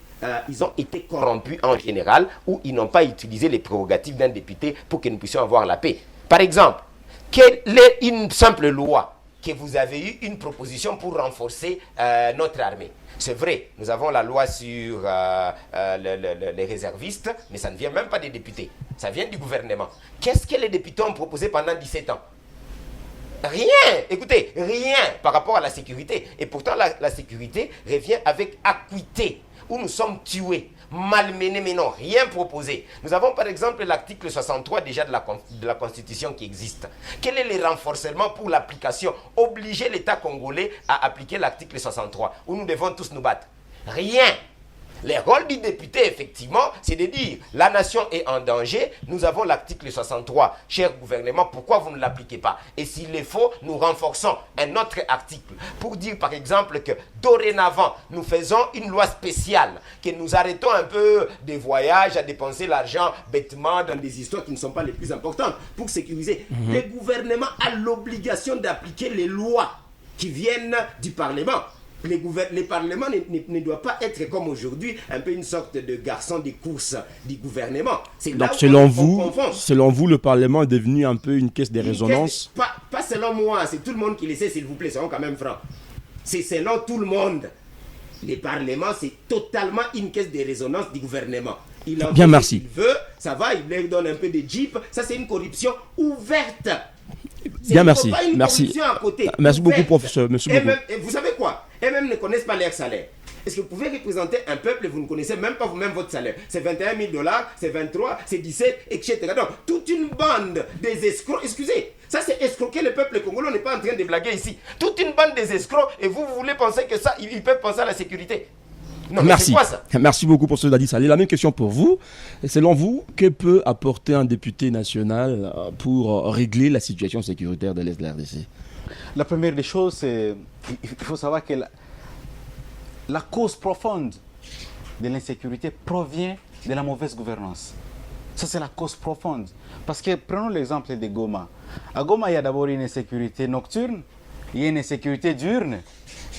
ils ont été corrompus en général ou ils n'ont pas utilisé les prérogatives d'un député pour que nous puissions avoir la paix. Par exemple, quelle est une simple loi que vous avez eu une proposition pour renforcer notre armée? C'est vrai, nous avons la loi sur les réservistes, mais ça ne vient même pas des députés, ça vient du gouvernement. Qu'est-ce que les députés ont proposé pendant 17 ans? Rien, écoutez, rien par rapport à la sécurité. Et pourtant, la sécurité revient avec acuité, où nous sommes tués, malmenés, mais non, rien proposé. Nous avons par exemple l'article 63 déjà de la Constitution qui existe. Quel est le renforcement pour l'application? Obliger l'État congolais à appliquer l'article 63, où nous devons tous nous battre. Rien. Le rôle du député, effectivement, c'est de dire la nation est en danger, nous avons l'article 63. Cher gouvernement, pourquoi vous ne l'appliquez pas? Et s'il est faux, nous renforçons un autre article pour dire, par exemple, que dorénavant, nous faisons une loi spéciale, que nous arrêtons un peu des voyages à dépenser l'argent bêtement dans des histoires qui ne sont pas les plus importantes pour sécuriser. Le gouvernement a l'obligation d'appliquer les lois qui viennent du Parlement. Les parlements ne doivent pas être comme aujourd'hui, un peu une sorte de garçon des courses du gouvernement. Donc selon vous, le Parlement est devenu un peu une caisse de résonance? Pas selon moi, c'est tout le monde qui le sait, s'il vous plaît, soyons quand même francs. C'est selon tout le monde. Les parlements, c'est totalement une caisse de résonance du gouvernement. Il en Bien, fait merci. ce qu'il veut, ça va, il leur donne un peu de jeep. Ça, c'est une corruption ouverte. Bien, merci. Pas une Merci. corruption à côté. Merci beaucoup, Ouverte. professeur. Merci beaucoup. Et vous savez quoi? Eux-mêmes ne connaissent pas leur salaire. Est-ce que vous pouvez représenter un peuple et vous ne connaissez même pas vous-même votre salaire? C'est 21 000 $, c'est 23, c'est 17, etc. Donc, toute une bande des escrocs, excusez, ça c'est escroquer le peuple congolais, on n'est pas en train de blaguer ici. Toute une bande des escrocs et vous voulez penser que ça, ils peuvent penser à la sécurité? Non, Merci. mais c'est quoi ça? Merci beaucoup, professeur Dadi Saleh. La même question pour vous. Selon vous, que peut apporter un député national pour régler la situation sécuritaire de l'Est de la RDC? La première des choses, c'est il faut savoir que la cause profonde de l'insécurité provient de la mauvaise gouvernance. Ça, c'est la cause profonde. Parce que prenons l'exemple de Goma. À Goma, il y a d'abord une insécurité nocturne, il y a une insécurité diurne,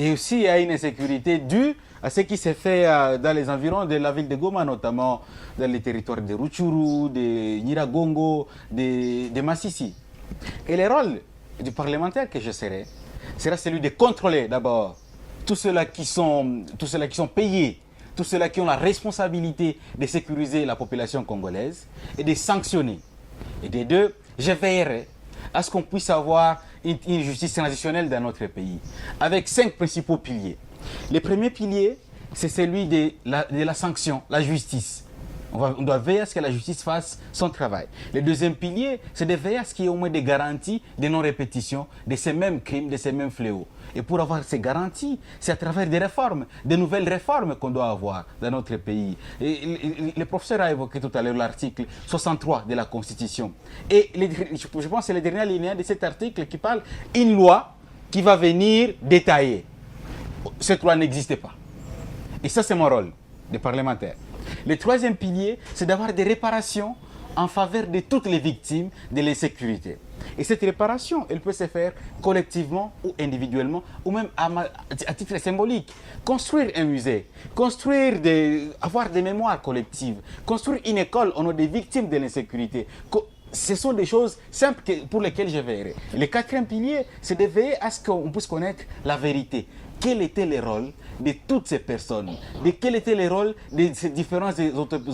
et aussi il y a une insécurité due à ce qui s'est fait dans les environs de la ville de Goma, notamment dans les territoires de Rutshuru, de Nyiragongo, de Massissi. Et le rôle du parlementaire que je serai sera celui de contrôler d'abord tous ceux-là qui sont payés, tous ceux-là qui ont la responsabilité de sécuriser la population congolaise et de sanctionner. Et des deux, je veillerai à ce qu'on puisse avoir une justice transitionnelle dans notre pays, avec 5 principaux piliers. Le premier pilier, c'est celui de la sanction, la justice. On doit veiller à ce que la justice fasse son travail. Le deuxième pilier, c'est de veiller à ce qu'il y ait au moins des garanties de non-répétition de ces mêmes crimes, de ces mêmes fléaux. Et pour avoir ces garanties, c'est à travers des réformes, de nouvelles réformes qu'on doit avoir dans notre pays. Et le professeur a évoqué tout à l'heure l'article 63 de la Constitution. Et je pense que c'est le dernier alinéa de cet article qui parle d'une loi qui va venir détailler. Cette loi n'existait pas. Et ça, c'est mon rôle de parlementaire. Le troisième pilier, c'est d'avoir des réparations en faveur de toutes les victimes de l'insécurité. Et cette réparation, elle peut se faire collectivement ou individuellement, ou même à titre symbolique. Construire un musée, avoir des mémoires collectives, construire une école au nom des victimes de l'insécurité. Ce sont des choses simples pour lesquelles je veillerai. Le quatrième pilier, c'est de veiller à ce qu'on puisse connaître la vérité. Quel était le rôle de toutes ces personnes? Quel était le rôle de ces différents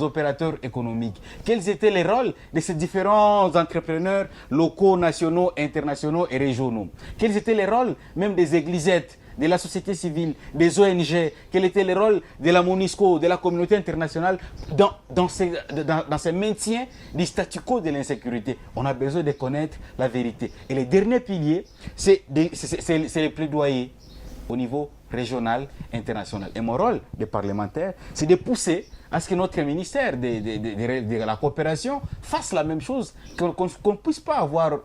opérateurs économiques? Quels étaient les rôles de ces différents entrepreneurs locaux, nationaux, internationaux et régionaux? Quels étaient les rôles même des églisettes, de la société civile, des ONG? Quel était le rôle de la MONUSCO, de la communauté internationale dans ce maintien du statu quo de l'insécurité? On a besoin de connaître la vérité. Et le dernier pilier, c'est le plaidoyer au niveau régional, international. Et mon rôle de parlementaire, c'est de pousser à ce que notre ministère de la coopération fasse la même chose, qu'on ne puisse pas avoir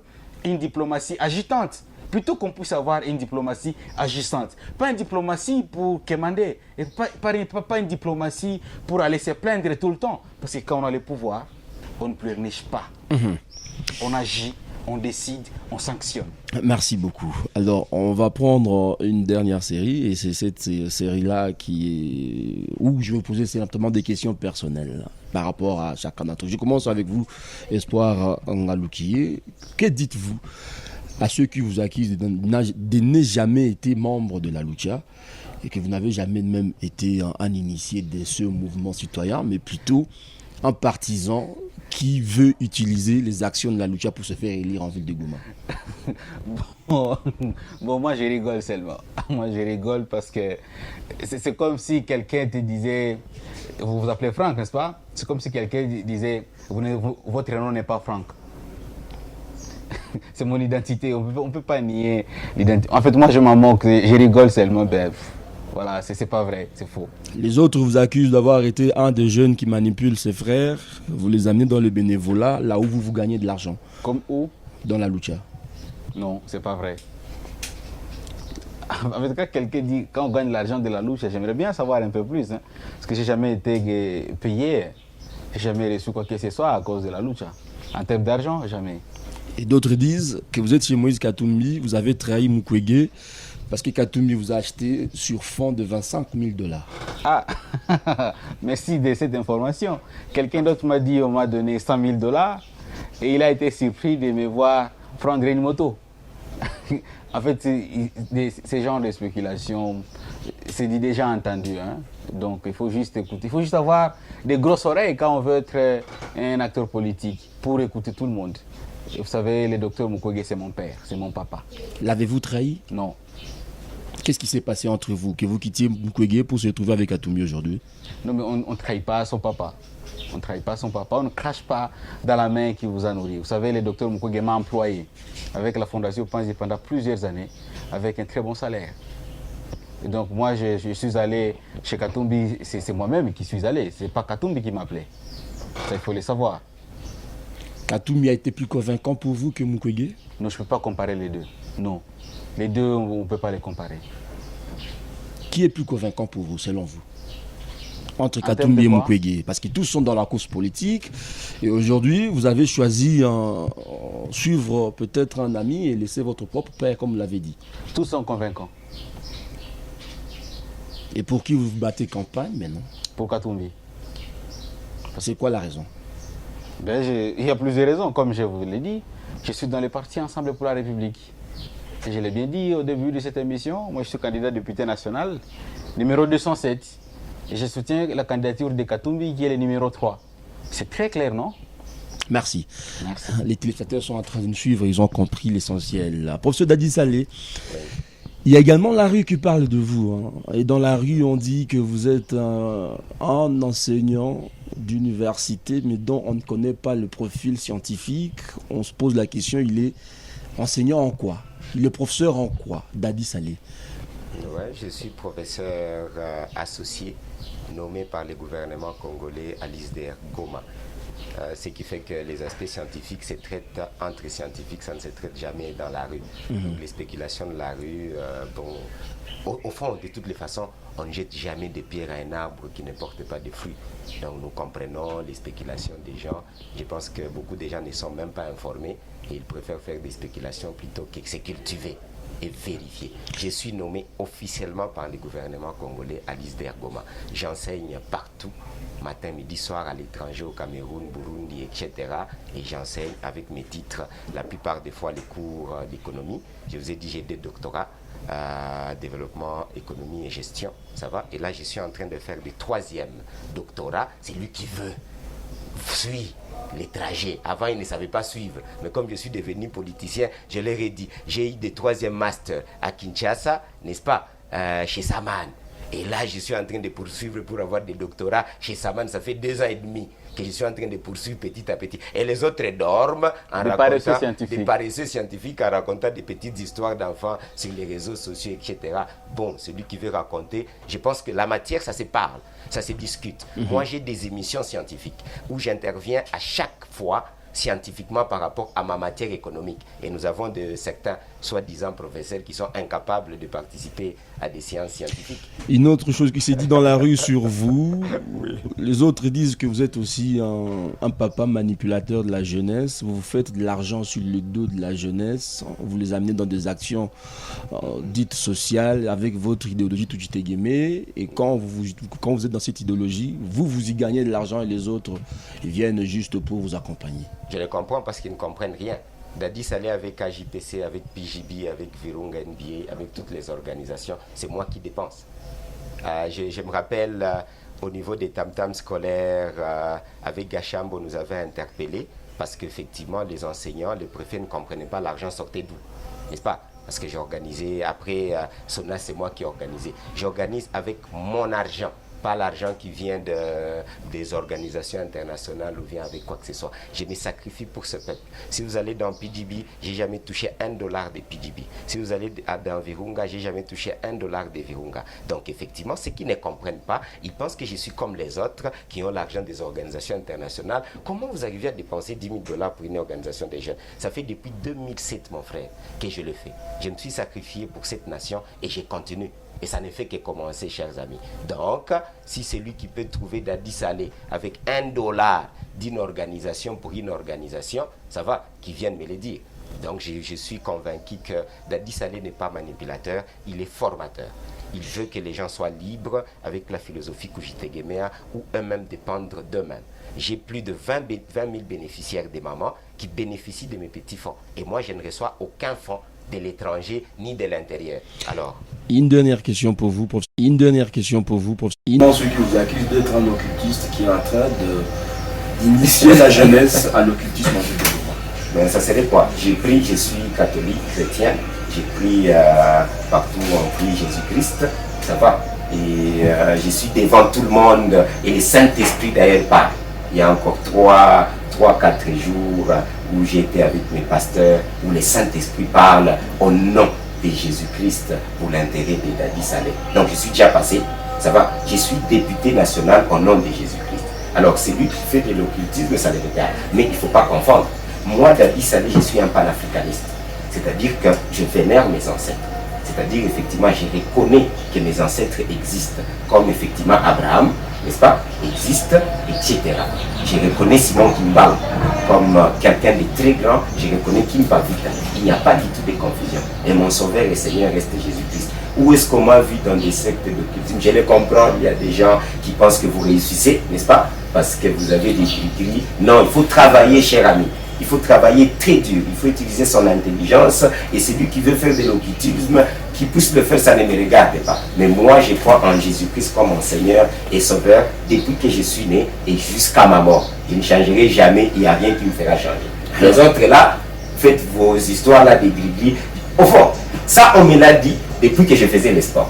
une diplomatie agitante, plutôt qu'on puisse avoir une diplomatie agissante. Pas une diplomatie pour quémander, et pas une diplomatie pour aller se plaindre tout le temps. Parce que quand on a le pouvoir, on ne pleurniche pas. On agit, on décide, on sanctionne. Merci beaucoup. Alors, on va prendre une dernière série, et c'est cette série-là où je vais vous poser simplement des questions personnelles par rapport à chacun d'entre vous. Je commence avec vous, Espoir Ngaloukié. Que dites-vous à ceux qui vous accusent de ne jamais été membre de la Lucha et que vous n'avez jamais même été un initié de ce mouvement citoyen, mais plutôt un partisan qui veut utiliser les actions de la Lucha pour se faire élire en ville de Goma? Bon, moi je rigole seulement. Moi je rigole parce que c'est comme si quelqu'un te disait, vous vous appelez Franck, n'est-ce pas? C'est comme si quelqu'un disait, votre nom n'est pas Franck. C'est mon identité, on ne peut pas nier l'identité. En fait, moi je m'en moque, je rigole seulement, voilà, c'est pas vrai, c'est faux. Les autres vous accusent d'avoir été un des jeunes qui manipule ses frères. Vous les amenez dans le bénévolat, là où vous gagnez de l'argent. Comme où? Dans la Lucha. Non, c'est pas vrai. En fait, quand quelqu'un dit quand on gagne de l'argent de la Lucha, j'aimerais bien savoir un peu plus. Parce que j'ai jamais été payé, j'ai jamais reçu quoi que ce soit à cause de la Lucha. En termes d'argent, jamais. Et d'autres disent que vous êtes chez Moïse Katumbi, vous avez trahi Mukwege parce que Katumbi vous a acheté sur fond de $25,000. Ah, merci de cette information. Quelqu'un d'autre m'a dit, on m'a donné $100,000 et il a été surpris de me voir prendre une moto. En fait, ce genre de spéculation, c'est déjà entendu. Donc il faut juste écouter. Il faut juste avoir des grosses oreilles quand on veut être un acteur politique pour écouter tout le monde. Vous savez, le docteur Mukwege, c'est mon père, c'est mon papa. L'avez-vous trahi? Non. Qu'est-ce qui s'est passé entre vous, que vous quittiez Mukwege pour se retrouver avec Katumbi aujourd'hui? Non, mais on ne trahit pas son papa. On ne trahit pas son papa, on ne crache pas dans la main qui vous a nourri. Vous savez, le docteur Mukwege m'a employé avec la Fondation Panzi pendant plusieurs années, avec un très bon salaire. Et donc moi, je suis allé chez Katumbi, c'est moi-même qui suis allé, ce n'est pas Katumbi qui m'appelait. Ça, il faut le savoir. Katumbi a été plus convaincant pour vous que Mukwege? Non, je ne peux pas comparer les deux. Non. Les deux, on ne peut pas les comparer. Qui est plus convaincant pour vous, selon vous, entre Katumbi et Mukwege? Parce que tous sont dans la course politique. Et aujourd'hui, vous avez choisi suivre peut-être un ami et laisser votre propre père, comme vous l'avez dit. Tous sont convaincants. Et pour qui vous battez campagne maintenant? Pour Katumbi. C'est quoi la raison? Il y a plusieurs raisons, comme je vous l'ai dit. Je suis dans le parti Ensemble pour la République. Et je l'ai bien dit au début de cette émission, moi je suis candidat député national, numéro 207. Et je soutiens la candidature de Katumbi qui est le numéro 3. C'est très clair, non? Merci. Merci. Les téléspectateurs sont en train de nous suivre, ils ont compris l'essentiel. Professeur Dadi Salé, Il y a également la rue qui parle de vous. Hein. Et dans la rue, on dit que vous êtes un enseignant d'université, mais dont on ne connaît pas le profil scientifique. On se pose la question, il est enseignant en quoi? Il est professeur en quoi, Dadi Saleh? Ouais, je suis professeur associé nommé par le gouvernement congolais à l'ISDR Goma. Ce qui fait que les aspects scientifiques se traitent entre scientifiques, ça ne se traite jamais dans la rue. Donc les spéculations de la rue, au fond, de toutes les façons, on ne jette jamais des pierres à un arbre qui ne porte pas de fruits. Donc nous comprenons les spéculations des gens. Je pense que beaucoup de gens ne sont même pas informés et ils préfèrent faire des spéculations plutôt que se cultiver et vérifier. Je suis nommé officiellement par le gouvernement congolais à l'ISDR Goma. J'enseigne partout, matin, midi, soir, à l'étranger, au Cameroun, Burundi, etc. Et j'enseigne avec mes titres, la plupart des fois, les cours d'économie. Je vous ai dit, j'ai des doctorats, développement, économie et gestion, ça va. Et là, je suis en train de faire le 3e doctorat. C'est lui qui veut suivre les trajets. Avant, ils ne savaient pas suivre. Mais comme je suis devenu politicien, je leur ai dit, j'ai eu des 3e masters à Kinshasa, n'est-ce pas, chez Saman. Et là, je suis en train de poursuivre pour avoir des doctorats chez Saman. Ça fait 2 ans et demi que je suis en train de poursuivre petit à petit. Et les autres dorment en racontant des paresseux scientifiques, en racontant des petites histoires d'enfants sur les réseaux sociaux, etc. Bon, celui qui veut raconter, je pense que la matière, ça se parle, ça se discute. Moi, j'ai des émissions scientifiques où j'interviens à chaque fois scientifiquement par rapport à ma matière économique. Et nous avons de certains soi-disant professeurs qui sont incapables de participer à des séances scientifiques. Une autre chose qui s'est dit dans la rue sur vous, les autres disent que vous êtes aussi un papa manipulateur de la jeunesse. Vous faites de l'argent sur le dos de la jeunesse. Vous les amenez dans des actions dites sociales avec votre idéologie Tujitegeme. Et quand vous êtes dans cette idéologie, vous y gagnez de l'argent et les autres ils viennent juste pour vous accompagner. Je les comprends parce qu'ils ne comprennent rien. Dadi Saleh avec AJPC, avec PJB, avec Virunga NBA, avec toutes les organisations, c'est moi qui dépense. Je me rappelle au niveau des tam-tams scolaires, avec Gachambo, nous avait interpellés parce qu'effectivement, les enseignants, les préfets ne comprenaient pas l'argent sortait d'où, n'est-ce pas? Parce que j'ai organisé, après Sona, c'est moi qui ai organisé. J'organise avec mon argent. Pas l'argent qui vient des organisations internationales ou vient avec quoi que ce soit. Je me sacrifie pour ce peuple. Si vous allez dans PDB, j'ai jamais touché $1 de PDB. Si vous allez dans Virunga, j'ai jamais touché $1 de Virunga. Donc effectivement, ceux qui ne comprennent pas, ils pensent que je suis comme les autres qui ont l'argent des organisations internationales. Comment vous arrivez à dépenser $10 000 pour une organisation des jeunes? Ça fait depuis 2007, mon frère, que je le fais. Je me suis sacrifié pour cette nation et je continue. Et ça ne fait que commencer, chers amis. Donc, si c'est lui qui peut trouver Dadi Saleh avec $1 d'une organisation pour une organisation, ça va, qu'il vienne me le dire. Donc, je suis convaincu que Dadi Saleh n'est pas manipulateur, il est formateur. Il veut que les gens soient libres avec la philosophie Kujitegemea ou eux-mêmes dépendre d'eux-mêmes. J'ai plus de 20 000 bénéficiaires des mamans qui bénéficient de mes petits fonds. Et moi, je ne reçois aucun fonds de l'étranger ni de l'intérieur. Alors, une dernière question pour vous, professeur. Ceux qui vous accusent d'être un occultiste qui est en train d'initier la jeunesse à l'occultisme en développement. Ben, ça serait quoi? Je suis catholique, chrétien, j'ai pris partout on prie Jésus-Christ, ça va. Et je suis devant tout le monde et le Saint-Esprit d'ailleurs parle. Il y a encore 3-4 jours où j'étais avec mes pasteurs, où le Saint-Esprit parle au nom de Jésus-Christ pour l'intérêt de Dadi Saleh. Donc je suis déjà passé, ça va, je suis député national au nom de Jésus-Christ. Alors c'est lui qui fait de l'occultisme, ça le regarde. Mais il ne faut pas confondre. Moi, Dadi Saleh, je suis un panafricaniste. C'est-à-dire que je vénère mes ancêtres. C'est-à-dire, effectivement, je reconnais que mes ancêtres existent, comme effectivement Abraham, n'est-ce pas, existe, etc. Je reconnais Simon Kimba comme quelqu'un de très grand, je reconnais Kimba Vita. Il n'y a pas du tout de confusion. Et mon sauveur et Seigneur reste Jésus-Christ. Où est-ce qu'on m'a vu dans des sectes d'occultisme? Je les comprends, il y a des gens qui pensent que vous réussissez, n'est-ce pas, parce que vous avez des cris. Non, il faut travailler, cher ami. Il faut travailler très dur, il faut utiliser son intelligence et celui qui veut faire de l'occultisme, qui puisse le faire, ça ne me regarde pas. Mais moi, je crois en Jésus-Christ comme mon Seigneur et Sauveur depuis que je suis né et jusqu'à ma mort. Je ne changerai jamais, il n'y a rien qui me fera changer. Les autres là, faites vos histoires là des griblis. Au fond, ça on me l'a dit depuis que je faisais le sport.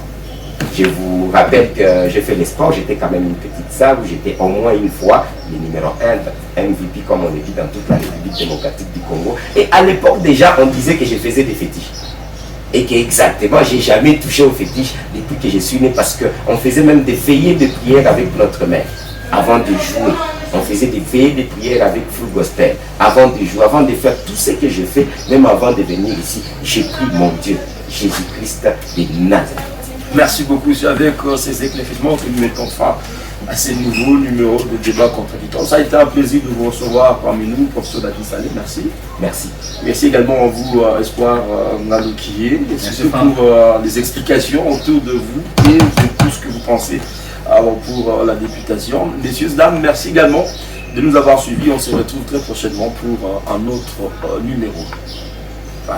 Je vous rappelle que j'ai fait le sport, j'étais quand même une petite salle où j'étais au moins une fois le numéro 1 MVP comme on le dit dans toute la République démocratique du Congo. Et à l'époque déjà on disait que je faisais des fétiches. Et que exactement j'ai jamais touché aux fétiches depuis que je suis né parce qu'on faisait même des veillées de prière avec notre mère avant de jouer. On faisait des veillées de prière avec Full Gospel avant de jouer, avant de faire tout ce que je fais, même avant de venir ici. J'ai pris mon Dieu, Jésus-Christ de Nazareth. Merci beaucoup. C'est avec ces éclaircissements que nous mettons fin à ces nouveaux numéros de débat contradictoire. Ça a été un plaisir de vous recevoir parmi nous, professeur Dadi Salé. Merci. Merci. Merci également à vous, Espoir Ngaloukié, et surtout pour les explications autour de vous et de tout ce que vous pensez pour la députation. Messieurs, dames, merci également de nous avoir suivis. On se retrouve très prochainement pour un autre numéro. Bye.